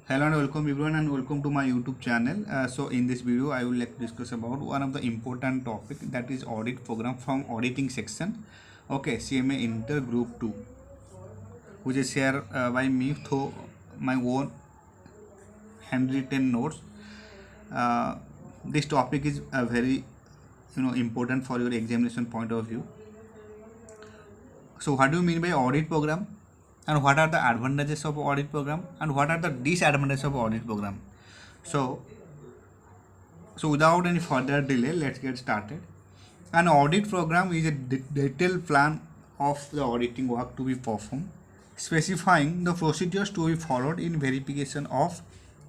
Hello and welcome everyone and welcome to my YouTube channel. So in this video I would like to discuss about one of the important topic, that is audit program from auditing section. Okay, CMA Inter Group 2, which is shared by me through my own handwritten notes. Uh, this topic is very important for your examination point of view. So what do you mean by audit program, and what are the advantages of audit program, and what are the disadvantages of audit program? So without any further delay, let's get started. An audit program is a detailed plan of the auditing work to be performed, specifying the procedures to be followed in verification of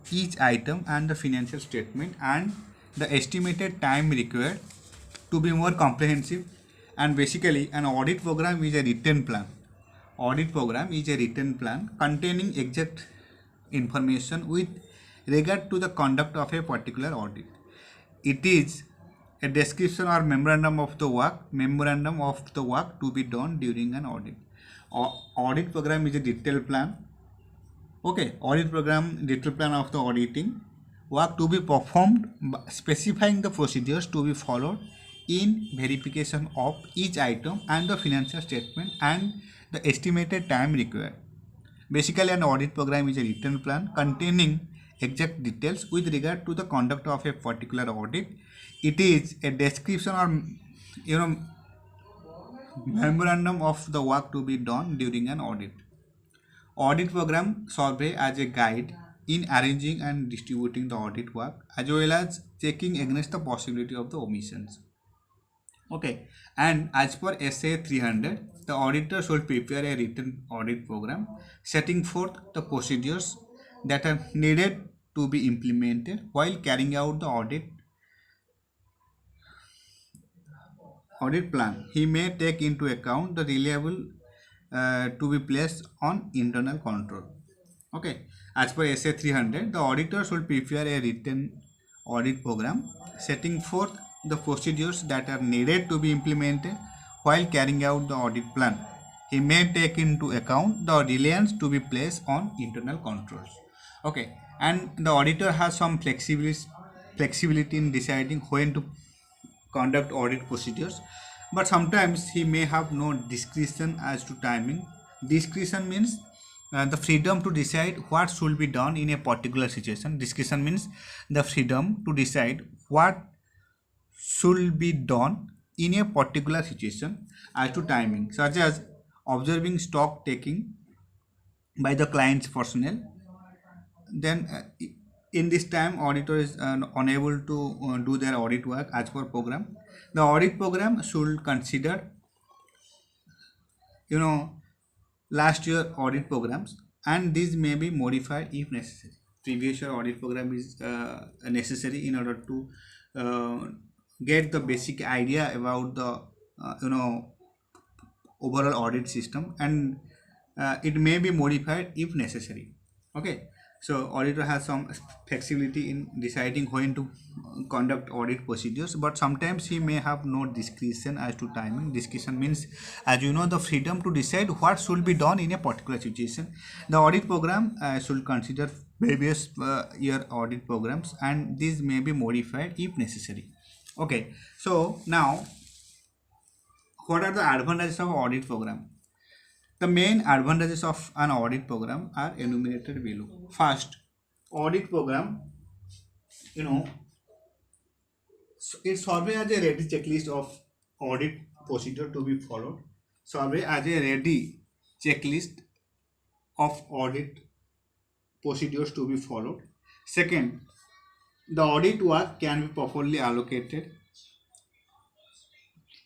each item and the financial statement, and the estimated time required to be more comprehensive. And basically, an audit program is a written plan. Audit program is a written plan containing exact information with regard to the conduct of a particular audit. It is a description or memorandum of the work to be done during an audit. Audit program is a detailed plan. Okay, audit program, detailed plan of the auditing work to be performed, specifying the procedures to be followed in verification of each item and the financial statement, and the estimated time required. Basically, an audit program is a written plan containing exact details with regard to the conduct of a particular audit. It is a description or memorandum of the work to be done during an audit. Audit program serve as a guide in arranging and distributing the audit work, as well as checking against the possibility of the omissions. Okay, and as per SA 300, the auditor should prepare a written audit program setting forth the procedures that are needed to be implemented while carrying out the audit plan. He may take into account the reliable to be placed on internal control. Okay, as per SA 300, the auditor should prepare a written audit program setting forth the procedures that are needed to be implemented while carrying out the audit plan. He may take into account the reliance to be placed on internal controls. Okay, and the auditor has some flexibility in deciding when to conduct audit procedures, but sometimes he may have no discretion as to timing. Discretion means the freedom to decide what should be done in a particular situation. Discretion means the freedom to decide what should be done in a particular situation as to timing, such as observing stock taking by the client's personnel. Then in this time, auditor is unable to do their audit work as per program. The audit program should consider last year audit programs, and these may be modified if necessary. Previous year audit program is necessary in order to get the basic idea about the overall audit system, and it may be modified if necessary. Okay, so auditor has some flexibility in deciding when to conduct audit procedures, but sometimes he may have no discretion as to timing. Discretion means, as you know, the freedom to decide what should be done in a particular situation. The audit program should consider previous year audit programs, and these may be modified if necessary. Okay, so now what are the advantages of audit program? The main advantages of an audit program are enumerated below. First, audit program, it survey as a ready checklist of audit procedure to be followed. Survey as a ready checklist of audit procedures to be followed. Second, the audit work can be properly allocated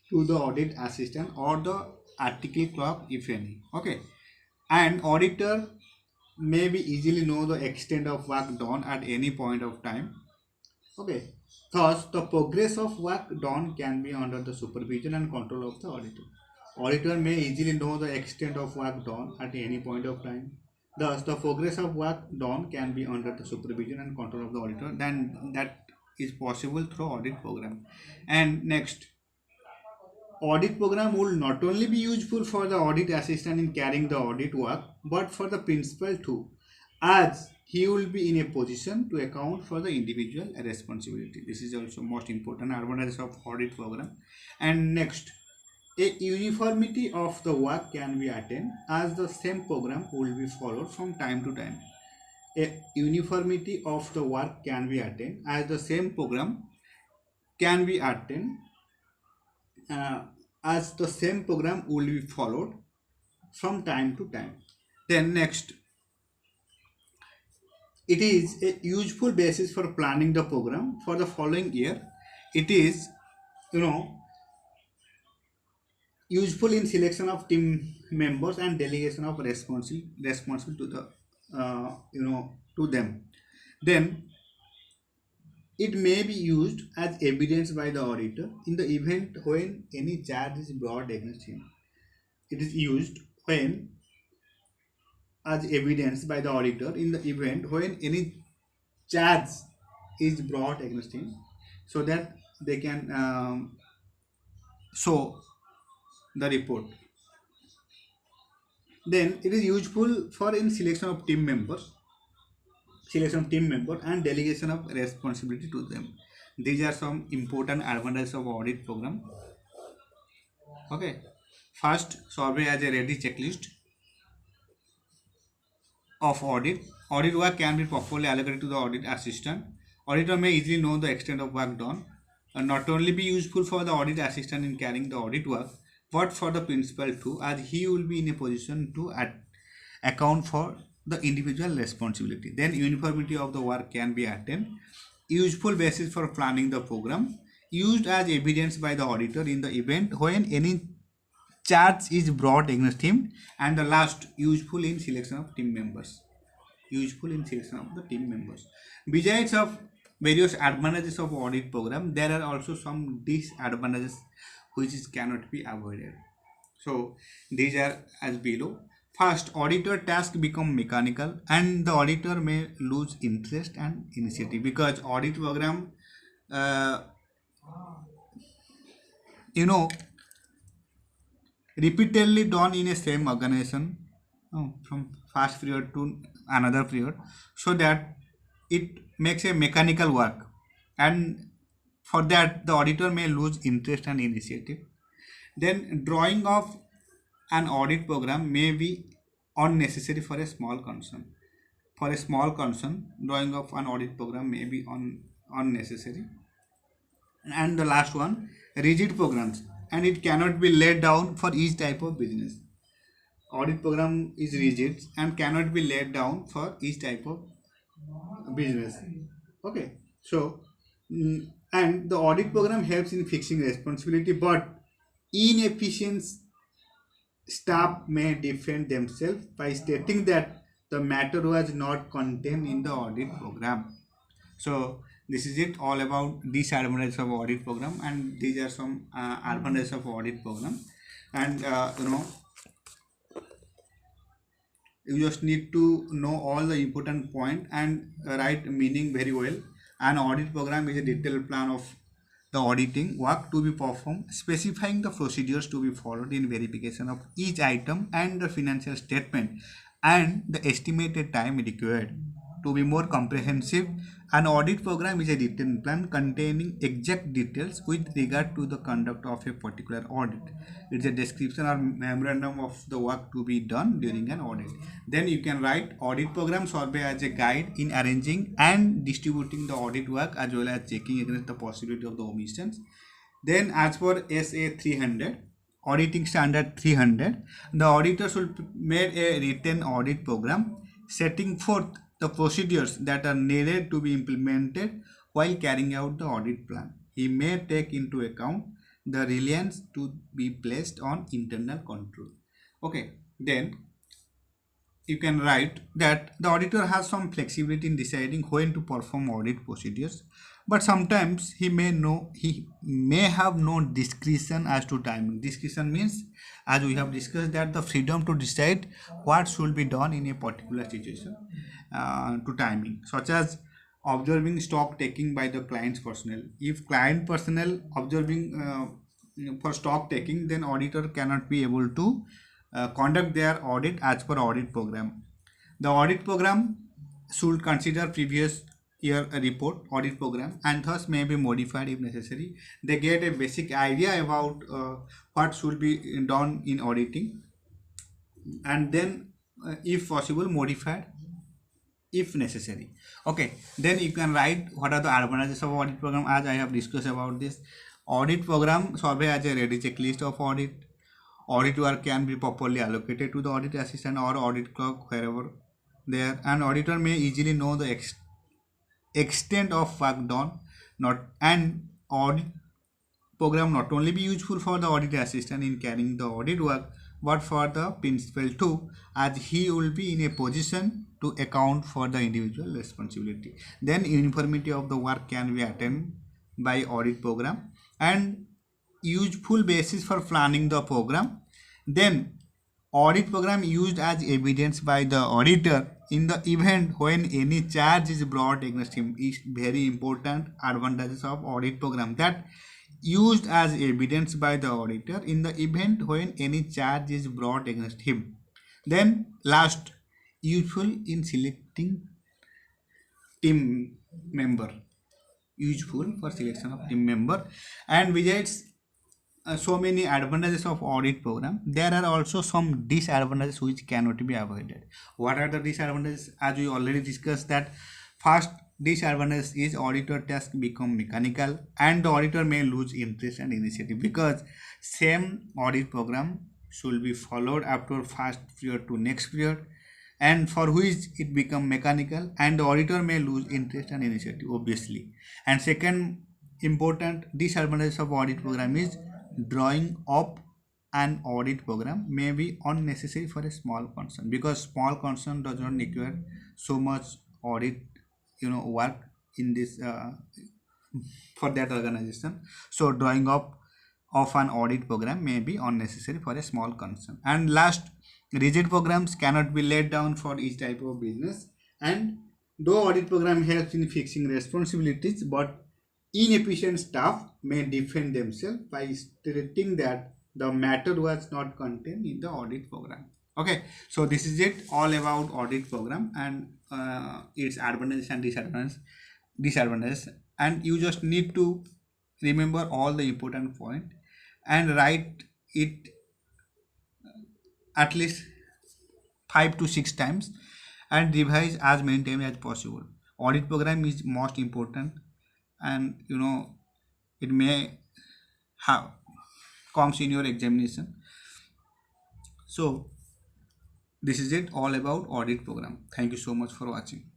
to the audit assistant or the article clerk if any. Okay, and auditor may be easily know the extent of work done at any point of time. Okay, thus the progress of work done can be under the supervision and control of the auditor. Auditor may easily know the extent of work done at any point of time. Thus, the progress of work done can be under the supervision and control of the auditor. Then that is possible through audit program. And next, audit program will not only be useful for the audit assistant in carrying the audit work, but for the principal too, as he will be in a position to account for the individual responsibility. This is also most important advantage of audit program. And next, a uniformity of the work can be attained as the same program will be followed from time to time. A uniformity of the work can be attained as the same program can be attained uh, as the same program will be followed from time to time. Then next, it is a useful basis for planning the program for the following year. It is, you know, useful in selection of team members and delegation of responsible to the to them. Then it may be used as evidence by the auditor in the event when any charge is brought against him. It is used when as evidence by the auditor in the event when any charge is brought against him, so that they can show the report. Then it is useful for in selection of team members and delegation of responsibility to them. These are some important advantages of audit program. Okay, first, survey as a ready checklist of audit. Audit work can be properly allocated to the audit assistant. Auditor may easily know the extent of work done and not only be useful for the audit assistant in carrying the audit work, but for the principal too, as he will be in a position to account for the individual responsibility. Then uniformity of the work can be attained. Useful basis for planning the program. Used as evidence by the auditor in the event when any charge is brought against him. And the last, useful in selection of team members. Useful in selection of the team members. Besides of various advantages of audit program, there are also some disadvantages which cannot be avoided. So these are as below. First, auditor task become mechanical and the auditor may lose interest and initiative, because audit program uh, you know repeatedly done in a same organization, from first period to another period, so that it makes a mechanical work, and for that the auditor may lose interest and initiative. Then drawing of an audit program may be unnecessary for a small concern. For a small concern, drawing of an audit program may be unnecessary. And the last one, rigid programs, and it cannot be laid down for each type of business. Audit program is rigid and cannot be laid down for each type of business. Okay, so and the audit program helps in fixing responsibility, but inefficient staff may defend themselves by stating that the matter was not contained in the audit program. So this is it all about disadvantages of audit program, and these are some advantages of audit program. And you just need to know all the important point and write meaning very well. An audit program is a detailed plan of the auditing work to be performed, specifying the procedures to be followed in verification of each item and the financial statement and the estimated time required. To be more comprehensive, an audit program is a detailed plan containing exact details with regard to the conduct of a particular audit. It's a description or memorandum of the work to be done during an audit. Then you can write audit program survey as a guide in arranging and distributing the audit work as well as checking against the possibility of the omissions. Then as for SA 300, auditing standard 300, the auditor should make a written audit program setting forth the procedures that are needed to be implemented while carrying out the audit plan. He may take into account the reliance to be placed on internal control. Okay, then you can write that the auditor has some flexibility in deciding when to perform audit procedures, but sometimes he may have no discretion as to timing. Discretion means, as we have discussed, that the freedom to decide what should be done in a particular situation to timing, such as observing stock taking by the client's personnel. If client personnel observing for stock taking, then auditor cannot be able to conduct their audit as per audit program. The audit program should consider previous year report audit program and thus may be modified if necessary. They get a basic idea about what should be done in auditing, and then if possible modified if necessary. Okay, then you can write what are the advantages of audit program. As I have discussed about this, audit program survey as a ready checklist of audit work can be properly allocated to the audit assistant or audit clerk wherever there. An auditor may easily know the extent of work done. Not an audit program not only be useful for the audit assistant in carrying the audit work, but for the principal too, as he will be in a position to account for the individual responsibility. Then uniformity of the work can be attained by audit program and useful basis for planning the program. Then audit program used as evidence by the auditor in the event when any charge is brought against him is very important advantages of audit program, that used as evidence by the auditor in the event when any charge is brought against him. Then last, useful in selecting team member, useful for selection of team member. And besides so many advantages of audit program, there are also some disadvantages which cannot be avoided. What are the disadvantages? As we already discussed, that first disadvantage is auditor task become mechanical and the auditor may lose interest and initiative, because same audit program should be followed after first period to next period, and for which it become mechanical and the auditor may lose interest and initiative obviously. And second important disadvantage of audit program is drawing up an audit program may be unnecessary for a small concern, because small concern does not require so much audit work in this for that organization. So drawing up of an audit program may be unnecessary for a small concern. And last, rigid programs cannot be laid down for each type of business, and though audit program helps in fixing responsibilities, but inefficient staff may defend themselves by stating that the matter was not contained in the audit program. Okay, so this is it all about audit program and its advantages and disadvantages, and you just need to remember all the important point and write it at least 5 to 6 times and revise as many times as possible. Audit program is most important, and it may have comes in your examination. So this is it all about audit program. Thank you so much for watching.